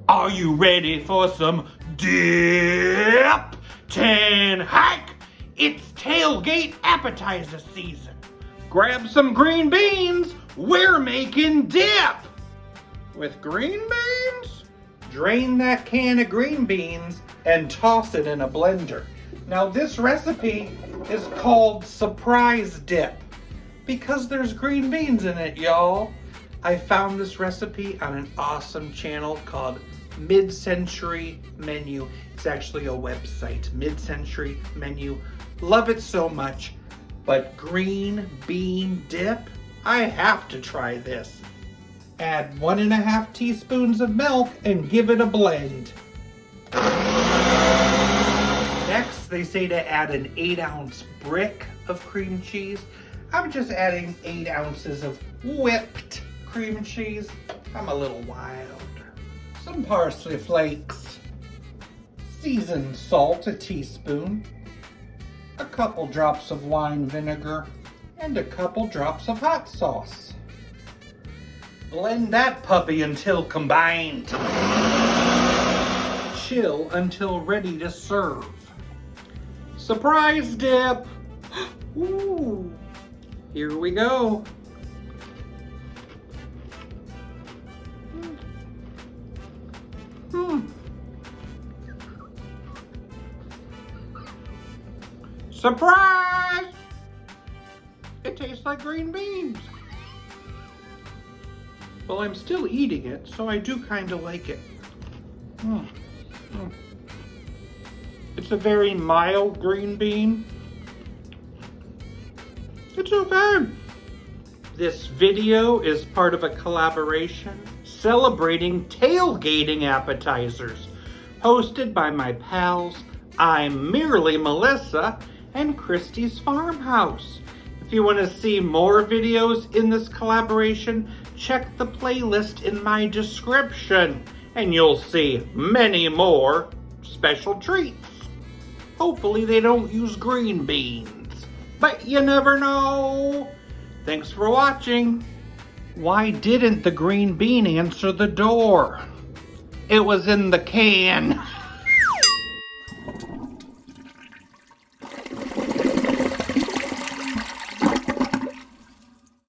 Are you ready for some dip? 10 hike! It's tailgate appetizer season. Grab some green beans. We're making dip. With green beans? Drain that can of green beans and toss it in a blender. Now this recipe is called surprise dip because there's green beans in it, y'all. I found this recipe on an awesome channel called Mid-Century Menu. It's actually a website, Mid-Century Menu. Love it so much. But green bean dip, I have to try this. Add 1.5 teaspoons of milk and give it a blend. Next, they say to add an 8-ounce brick of cream cheese. I'm just adding 8 ounces of whipped cream cheese. I'm a little wild. Some parsley flakes. Seasoned salt, a teaspoon. A couple drops of wine vinegar. And a couple drops of hot sauce. Blend that puppy until combined. Chill until ready to serve. Surprise dip! Ooh, here we go. Surprise! It tastes like green beans. Well, I'm still eating it, so I do kind of like it. It's a very mild green bean. It's okay. This video is part of a collaboration celebrating tailgating appetizers, hosted by my pals, I'm Merely Melissa, and Christy's Farmhouse. If you want to see more videos in this collaboration, check the playlist in my description, and you'll see many more special treats. Hopefully they don't use green beans, but you never know. Thanks for watching. Why didn't the green bean answer the door? It was in the can.